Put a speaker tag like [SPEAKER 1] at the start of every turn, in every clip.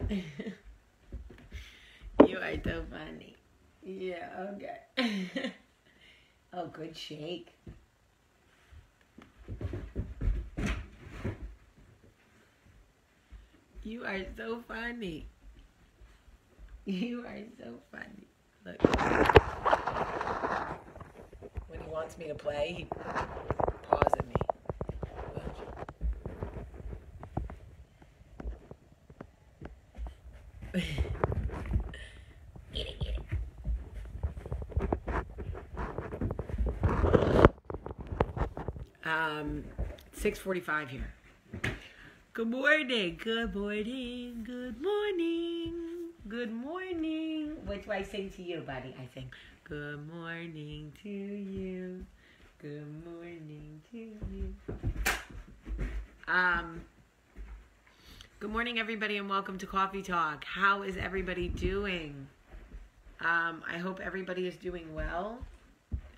[SPEAKER 1] You are so funny. Yeah, okay. Oh, good shake. You are so funny. You are so funny. Look. When he wants me to play, he paws at me. Get it, get it. 6:45 here. Good morning, good morning, good morning, good morning. What do I sing to you, buddy? I sing, good morning to you, good morning to you. Good morning, everybody, and welcome to Coffee Talk. How is everybody doing? I hope everybody is doing well.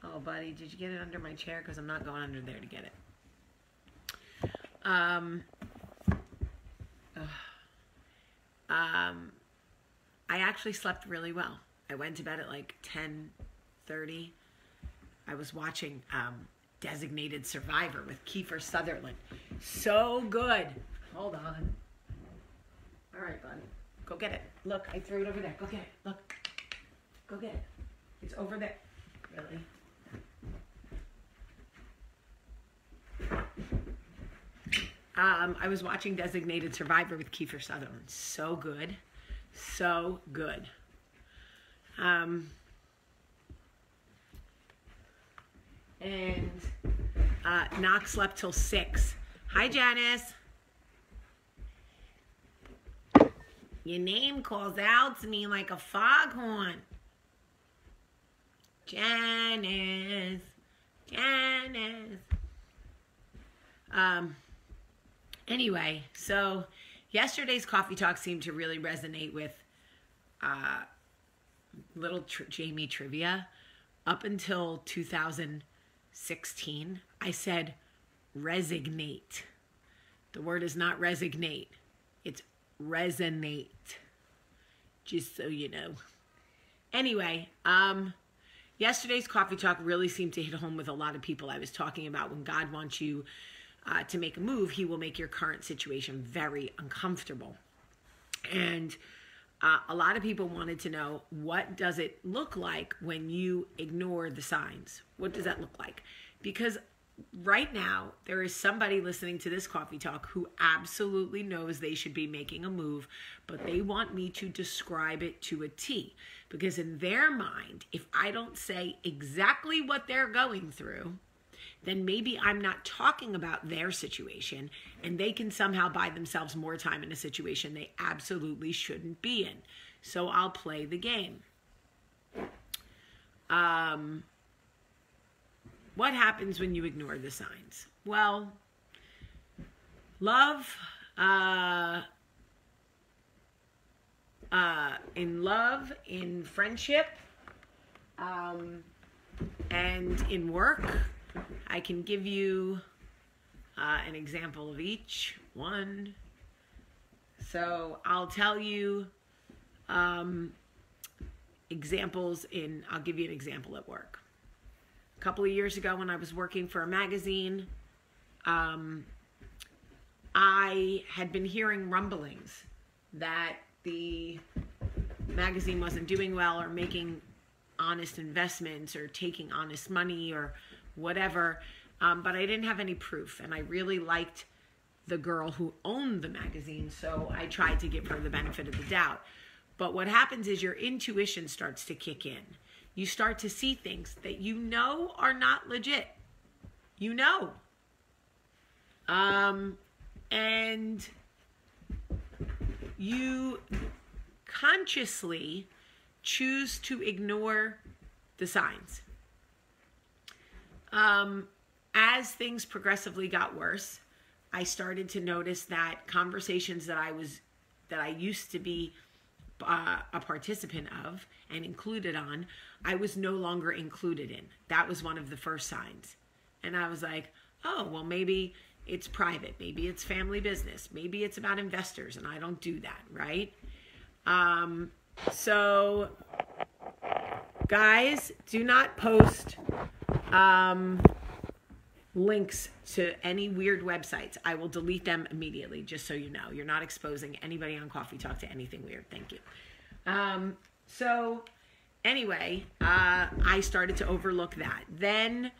[SPEAKER 1] Oh, buddy, did you get it under my chair? Because I'm not going under there to get it. I actually slept really well. I went to bed at like 10:30. I was watching Designated Survivor with Kiefer Sutherland. So good. Hold on. All right, buddy. Go get it. Look, I threw it over there. Go get it. Look. Go get it. It's over there. Really? I was watching Designated Survivor with Kiefer Sutherland. So good. So good. Knox slept till 6. Hi, Janice. Your name calls out to me like a foghorn. Janice. Janice. Anyway, so yesterday's Coffee Talk seemed to really resonate with little Jamie trivia. Up until 2016, I said resignate. The word is not resignate. It's resonate. Just so you know. Anyway, yesterday's Coffee Talk really seemed to hit home with a lot of people. I was talking about when God wants you to make a move, he will make your current situation very uncomfortable. And a lot of people wanted to know, what does it look like when you ignore the signs? What does that look like? Because right now, there is somebody listening to this Coffee Talk who absolutely knows they should be making a move, but they want me to describe it to a T. Because in their mind, if I don't say exactly what they're going through, then maybe I'm not talking about their situation and they can somehow buy themselves more time in a situation they absolutely shouldn't be in. So I'll play the game. What happens when you ignore the signs? Well, in friendship, and in work, I can give you an example of each one. So I'll tell you examples I'll give you an example at work. A couple of years ago when I was working for a magazine, I had been hearing rumblings that the magazine wasn't doing well or making honest investments or taking honest money or whatever, but I didn't have any proof, and I really liked the girl who owned the magazine, so I tried to give her the benefit of the doubt. But what happens is your intuition starts to kick in. You start to see things that you know are not legit. You know. And you consciously choose to ignore the signs. As things progressively got worse, I started to notice that conversations that I used to be a participant of and included on, I was no longer included in. That was one of the first signs. And I was like, oh, well, maybe it's private. Maybe it's family business. Maybe it's about investors, and I don't do that, right? So guys, do not post links to any weird websites. I will delete them immediately, just so you know. You're not exposing anybody on Coffee Talk to anything weird. Thank you. So anyway, I started to overlook that. Then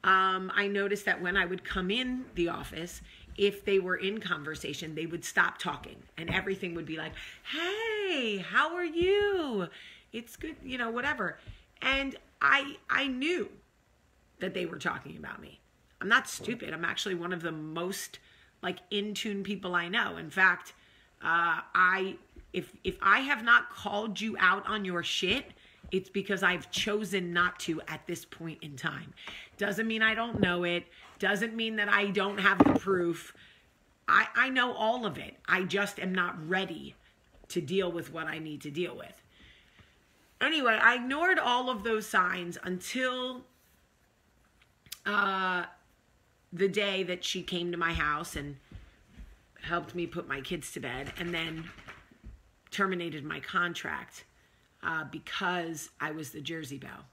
[SPEAKER 1] I noticed that when I would come in the office, if they were in conversation, they would stop talking and everything would be like, hey, how are you? It's good, you know, whatever. And I knew that they were talking about me. I'm not stupid. I'm actually one of the most like in tune people I know. In fact, if I have not called you out on your shit, it's because I've chosen not to at this point in time. Doesn't mean I don't know it. Doesn't mean that I don't have the proof. I know all of it. I just am not ready to deal with what I need to deal with. Anyway, I ignored all of those signs until the day that she came to my house and helped me put my kids to bed, and then terminated my contract because I was the Jersey Belle.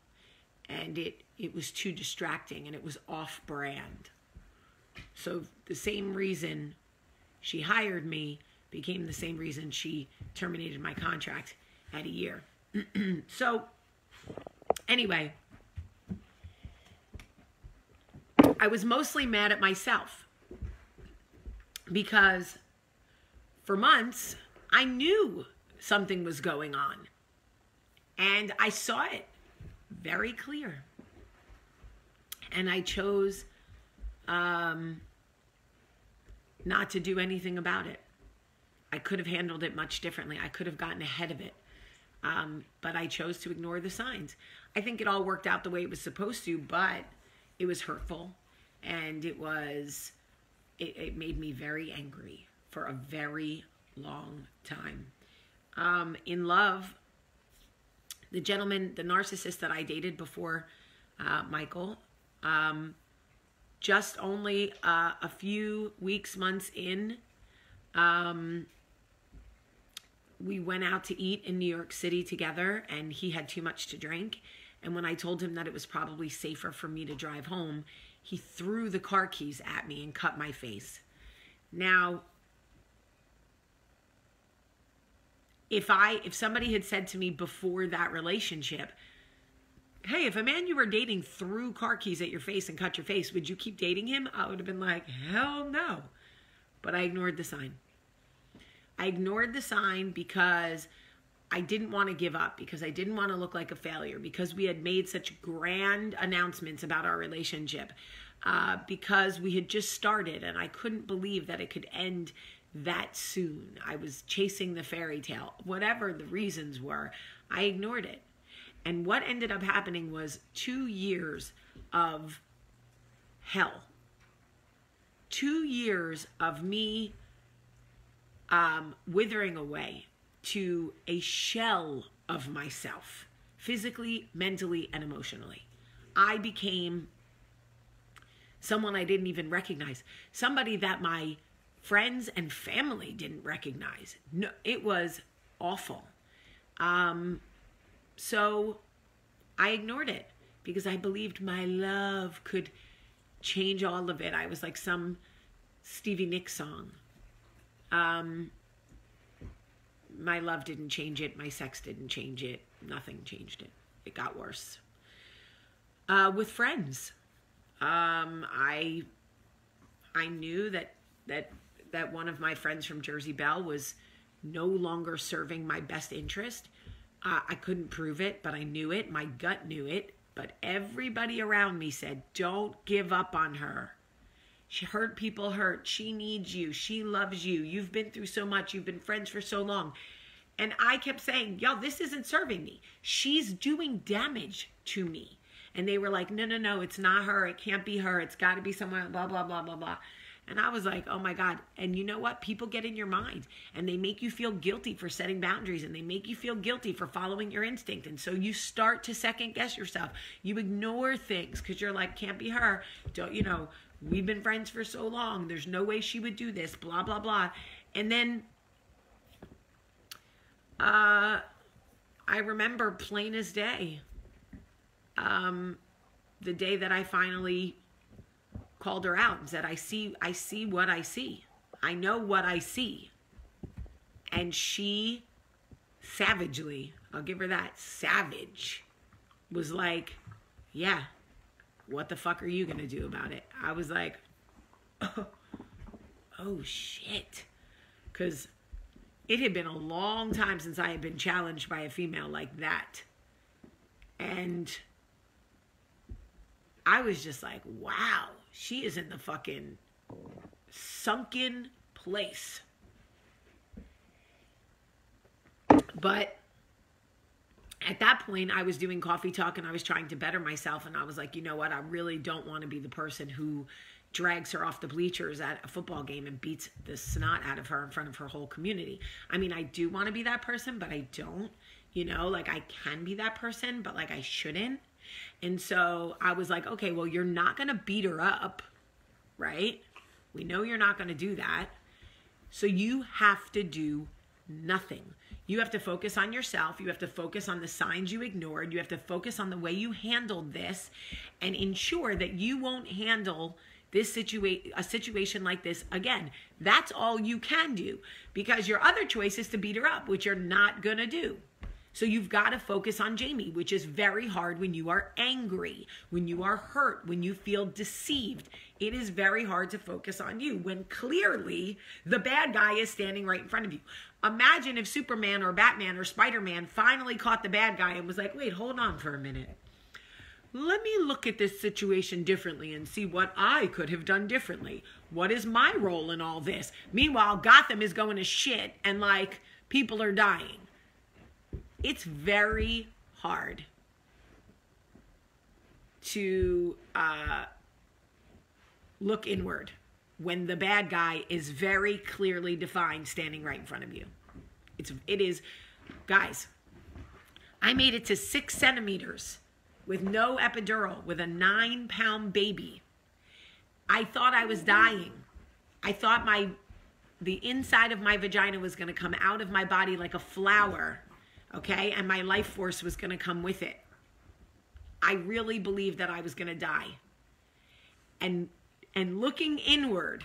[SPEAKER 1] And it was too distracting and it was off-brand. So the same reason she hired me became the same reason she terminated my contract at a year. So anyway, I was mostly mad at myself because for months I knew something was going on and I saw it very clear. And I chose not to do anything about it. I could have handled it much differently. I could have gotten ahead of it. But I chose to ignore the signs. I think it all worked out the way it was supposed to, but it was hurtful. And it made me very angry for a very long time. In love, the gentleman, the narcissist that I dated before Michael, just only a few weeks, months in, we went out to eat in New York City together, and he had too much to drink. And when I told him that it was probably safer for me to drive home, he threw the car keys at me and cut my face. Now, if somebody had said to me before that relationship, hey, if a man you were dating threw car keys at your face and cut your face, would you keep dating him? I would have been like, hell no. But I ignored the sign. I ignored the sign because I didn't want to give up, because I didn't want to look like a failure, because we had made such grand announcements about our relationship, because we had just started and I couldn't believe that it could end that soon. I was chasing the fairy tale. Whatever the reasons were, I ignored it. And what ended up happening was 2 years of hell. 2 years of me withering away to a shell of myself, physically, mentally, and emotionally. I became someone I didn't even recognize, somebody that my friends and family didn't recognize. No, it was awful. So I ignored it because I believed my love could change all of it. I was like some Stevie Nicks song. My love didn't change it. My sex didn't change it. Nothing changed it. It got worse. With friends, I knew that one of my friends from Jersey Belle was no longer serving my best interest. I couldn't prove it, but I knew it. My gut knew it. But everybody around me said, don't give up on her. She hurt people hurt. She needs you. She loves you. You've been through so much. You've been friends for so long. And I kept saying, yo, this isn't serving me. She's doing damage to me. And they were like, no, it's not her. It can't be her. It's got to be someone, blah, blah, blah, blah, blah. And I was like, oh my God. And you know what? People get in your mind and they make you feel guilty for setting boundaries, and they make you feel guilty for following your instinct. And so you start to second guess yourself. You ignore things because you're like, can't be her. Don't, we've been friends for so long. There's no way she would do this, blah, blah, blah. And then I remember plain as day, the day that I finally called her out and said, I see what I see. I know what I see. And she savagely, I'll give her that, savage, was like, yeah, what the fuck are you going to do about it? I was like, oh shit. Because it had been a long time since I had been challenged by a female like that. And I was just like, wow, she is in the fucking sunken place. But at that point, I was doing coffee talk and I was trying to better myself. And I was like, you know what? I really don't want to be the person who drags her off the bleachers at a football game and beats the snot out of her in front of her whole community. I mean, I do want to be that person, but I don't. You know, like I can be that person, but like I shouldn't. And so I was like, okay, well, you're not going to beat her up, right? We know you're not going to do that. So you have to do nothing. You have to focus on yourself. You have to focus on the signs you ignored. You have to focus on the way you handled this and ensure that you won't handle this a situation like this again. That's all you can do, because your other choice is to beat her up, which you're not going to do. So you've got to focus on Jamie, which is very hard when you are angry, when you are hurt, when you feel deceived. It is very hard to focus on you when clearly the bad guy is standing right in front of you. Imagine if Superman or Batman or Spider-Man finally caught the bad guy and was like, wait, hold on for a minute. Let me look at this situation differently and see what I could have done differently. What is my role in all this? Meanwhile, Gotham is going to shit and like people are dying. It's very hard to look inward when the bad guy is very clearly defined standing right in front of you. It is, guys, I made it to 6 centimeters with no epidural with a 9-pound baby. I thought I was dying. I thought the inside of my vagina was going to come out of my body like a flower. Okay, and my life force was going to come with it. I really believed that I was going to die. And looking inward,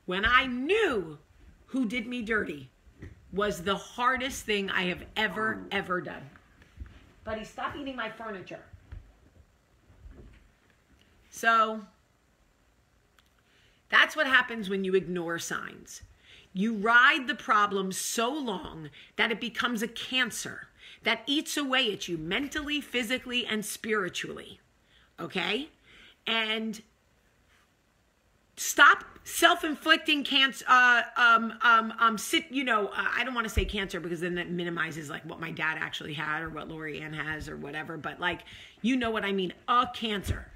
[SPEAKER 1] when I knew who did me dirty, was the hardest thing I have ever done. Buddy, stop eating my furniture. So, that's what happens when you ignore signs. You ride the problem so long that it becomes a cancer that eats away at you mentally, physically, and spiritually. Okay? And stop self-inflicting cancer. I don't want to say cancer because then that minimizes like what my dad actually had or what Lori Ann has or whatever. But like, you know what I mean? A cancer.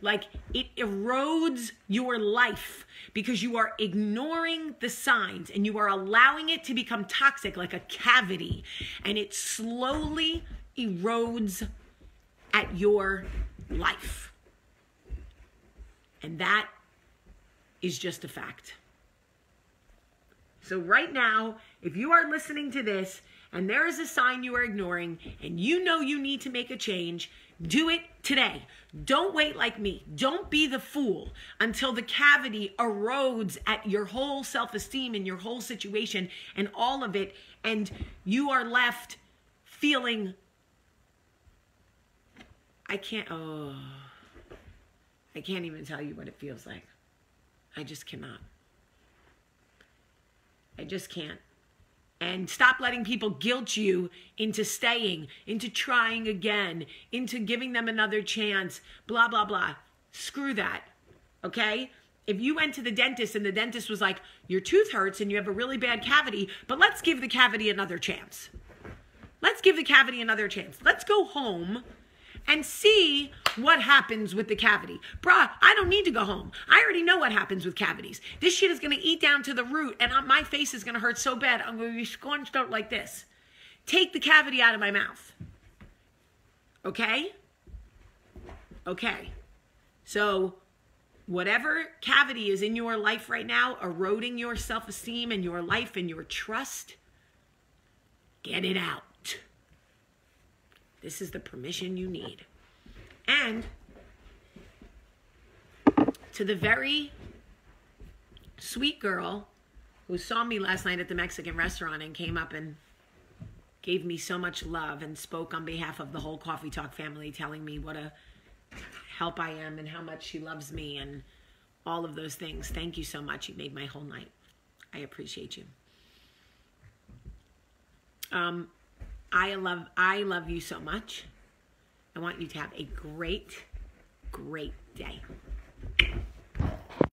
[SPEAKER 1] Like, it erodes your life because you are ignoring the signs and you are allowing it to become toxic like a cavity, and it slowly erodes at your life. And that is just a fact. So right now, if you are listening to this and there is a sign you are ignoring and you know you need to make a change, do it today. Don't wait like me. Don't be the fool until the cavity erodes at your whole self-esteem and your whole situation and all of it, and you are left feeling, I can't even tell you what it feels like. I just cannot. I just can't. And stop letting people guilt you into staying, into trying again, into giving them another chance, blah, blah, blah. Screw that, okay? If you went to the dentist and the dentist was like, your tooth hurts and you have a really bad cavity, but let's give the cavity another chance. Let's give the cavity another chance. Let's go home and see what happens with the cavity. Bruh, I don't need to go home. I already know what happens with cavities. This shit is going to eat down to the root, and my face is going to hurt so bad, I'm going to be scrunched out like this. Take the cavity out of my mouth. Okay? Okay. So, whatever cavity is in your life right now, eroding your self-esteem and your life and your trust, Get it out. This is the permission you need. And to the very sweet girl who saw me last night at the Mexican restaurant and came up and gave me so much love and spoke on behalf of the whole Coffee Talk family, telling me what a help I am and how much she loves me and all of those things. Thank you so much. You made my whole night. I appreciate you. I love you so much. I want you to have a great, great day.